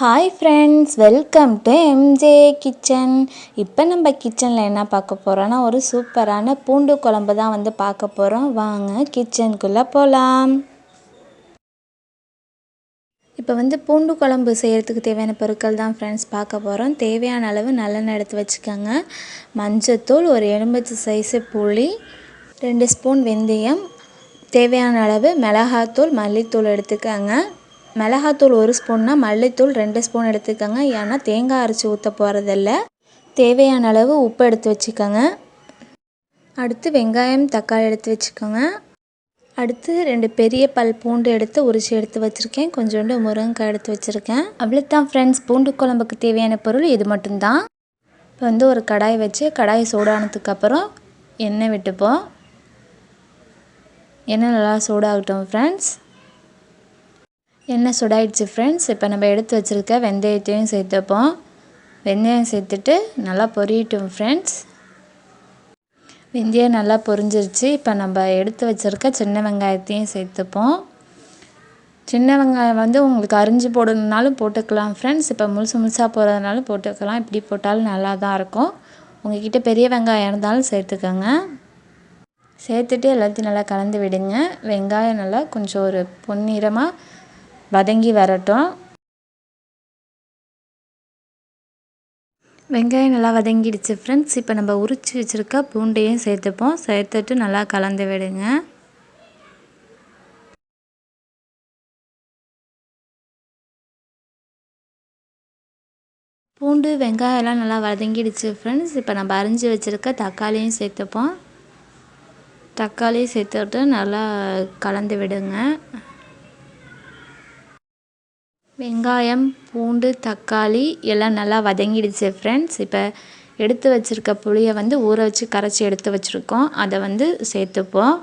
Hi friends, welcome to MJ kitchen. இப்போ நம்ம கிச்சனில் என்ன பார்க்க போகிறோன்னா ஒரு சூப்பரான பூண்டு குழம்பு தான் வந்து பார்க்க போகிறோம். வாங்க கிச்சனுக்குள்ளே போகலாம். இப்போ வந்து பூண்டு குழம்பு செய்கிறதுக்கு தேவையான பொருட்கள் தான் ஃப்ரெண்ட்ஸ் பார்க்க போகிறோம். தேவையான அளவு நல்லெண்ணெய் எடுத்து வச்சுக்கோங்க. மஞ்சத்தூள், ஒரு எலுமிச்சை சைஸு புளி, 2 ஸ்பூன் வெந்தயம், தேவையான அளவு மிளகாத்தூள், மல்லித்தூள் எடுத்துக்கோங்க. மிளகாத்தூள் 1 ஸ்பூன்னா மல்லித்தூள் 2 ஸ்பூன் எடுத்துக்கோங்க. ஏன்னா தேங்காய் அரைச்சி ஊற்ற போகிறதில்ல. தேவையான அளவு உப்பு எடுத்து வச்சுக்கோங்க. அடுத்து வெங்காயம், தக்காளி எடுத்து வச்சுக்கோங்க. அடுத்து 2 பெரிய பல் பூண்டு எடுத்து வச்சுருக்கேன். கொஞ்சோண்டு முருங்கைக்காய் எடுத்து வச்சுருக்கேன். அவ்வளோதான் ஃப்ரெண்ட்ஸ், பூண்டு குழம்புக்கு தேவையான பொருள் இது மட்டும்தான். இப்போ வந்து ஒரு கடாய் வச்சு கடாய் சூடானதுக்கப்புறம் எண்ணெய் விட்டுப்போம். எண்ணெய் நல்லா சூடாகட்டும் ஃப்ரெண்ட்ஸ். எண்ணெய் சூடாயிடுச்சு ஃப்ரெண்ட்ஸ். இப்போ நம்ம எடுத்து வச்சுருக்க வெந்தயத்தையும் சேர்த்துப்போம். வெந்தயம் சேர்த்துட்டு நல்லா பொரியட்டும் ஃப்ரெண்ட்ஸ். வெந்தயம் நல்லா பொரிஞ்சிருச்சு. இப்போ நம்ம எடுத்து வச்சுருக்க சின்ன வெங்காயத்தையும் சேர்த்துப்போம். சின்ன வெங்காயம் வந்து உங்களுக்கு அரிஞ்சு போடணுன்னாலும் போட்டுக்கலாம் ஃப்ரெண்ட்ஸ். இப்போ முழுசாக போடுறதுனாலும் போட்டுக்கலாம். இப்படி போட்டாலும் நல்லா தான் இருக்கும். உங்கள்கிட்ட பெரிய வெங்காயம் இருந்தாலும் சேர்த்துக்கோங்க. சேர்த்துட்டு எல்லாத்தையும் நல்லா கலந்து விடுங்க. வெங்காயம் நல்லா கொஞ்சம் ஒரு பொன்னிறமாக வதங்கி வரட்டும். வெங்காயம் நல்லா வதங்கிடுச்சு ஃப்ரெண்ட்ஸ். இப்போ நம்ம உரித்து வச்சுருக்க பூண்டையும் சேர்த்துப்போம். சேர்த்துட்டு நல்லா கலந்து விடுங்க. பூண்டு வெங்காயம்லாம் நல்லா வதங்கிடுச்சு ஃப்ரெண்ட்ஸ். இப்போ நம்ம அரிஞ்சு வச்சுருக்க தக்காளியும் சேர்த்துப்போம். தக்காளியும் சேர்த்துட்டு நல்லா கலந்து விடுங்க. வெங்காயம், பூண்டு, தக்காளி எல்லாம் நல்லா வதங்கிடுச்சு ஃப்ரெண்ட்ஸ். இப்போ எடுத்து வச்சுருக்க புளியை வந்து ஊற வச்சு கரைச்சி எடுத்து வச்சுருக்கோம். அதை வந்து சேர்த்துப்போம்.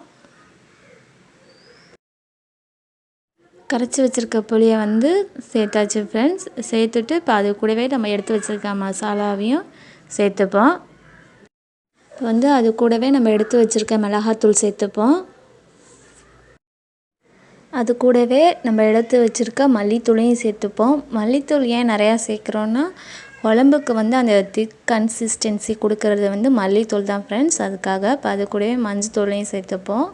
கரைச்சி வச்சுருக்க புளியை வந்து சேர்த்தாச்சு ஃப்ரெண்ட்ஸ். சேர்த்துட்டு இப்போ அது கூடவே நம்ம எடுத்து வச்சுருக்க மசாலாவையும் சேர்த்துப்போம். இப்போ வந்து அது கூடவே நம்ம எடுத்து வச்சுருக்க மிளகாத்தூள் சேர்த்துப்போம். அது கூடவே நம்ம எடுத்து வச்சுருக்க மல்லித்தூளையும் சேர்த்துப்போம். மல்லித்தூள் ஏன் நிறையா சேர்க்குறோன்னா குழம்புக்கு வந்து அந்த திக் கன்சிஸ்டன்சி கொடுக்கறது வந்து மல்லித்தூள் தான் ஃப்ரெண்ட்ஸ். அதுக்காக இப்போ அது கூடவே மஞ்சத்தூளையும் சேர்த்துப்போம்.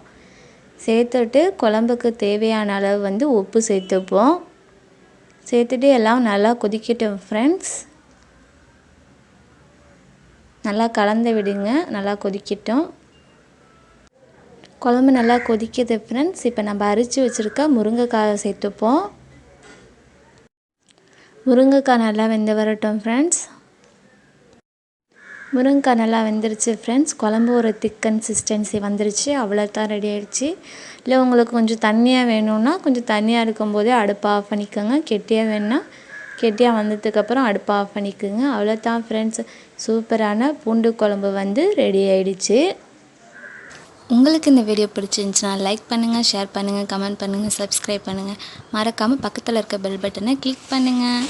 சேர்த்துட்டு குழம்புக்கு தேவையான அளவு வந்து உப்பு சேர்த்துப்போம். சேர்த்துட்டு எல்லாம் நல்லா கொதிக்கட்டும் ஃப்ரெண்ட்ஸ். நல்லா கலந்து விடுங்க. நல்லா கொதிக்கட்டும். குழம்பு நல்லா கொதிக்குது ஃப்ரெண்ட்ஸ். இப்போ நம்ம அரிச்சு வச்சுருக்க முருங்கைக்காயை சேர்த்துப்போம். முருங்கைக்காய் நல்லா வெந்து வரட்டும் ஃப்ரெண்ட்ஸ். முருங்கைக்காய் நல்லா வெந்துருச்சு ஃப்ரெண்ட்ஸ். குழம்பு ஒரு திக் கன்சிஸ்டன்சி வந்துருச்சு. அவ்வளோதான், ரெடி ஆகிடுச்சு. இல்லை உங்களுக்கு கொஞ்சம் தண்ணியாக வேணும்னா கொஞ்சம் தண்ணியாக இருக்கும்போதே அடுப்பை ஆஃப் பண்ணிக்கோங்க. கெட்டியாக வேணுன்னா கெட்டியாக வந்ததுக்கப்புறம் அடுப்பை ஆஃப் பண்ணிக்கோங்க. அவ்வளோதான் ஃப்ரெண்ட்ஸ், சூப்பரான பூண்டு குழம்பு வந்து ரெடி ஆகிடுச்சு. உங்களுக்கு இந்த வீடியோ பிடிச்சிருந்துச்சுன்னா லைக் பண்ணுங்கள், ஷேர் பண்ணுங்கள், கமெண்ட் பண்ணுங்கள், சப்ஸ்கிரைப் பண்ணுங்கள். மறக்காமல் பக்கத்தில் இருக்க பெல் பட்டனை கிளிக் பண்ணுங்கள்.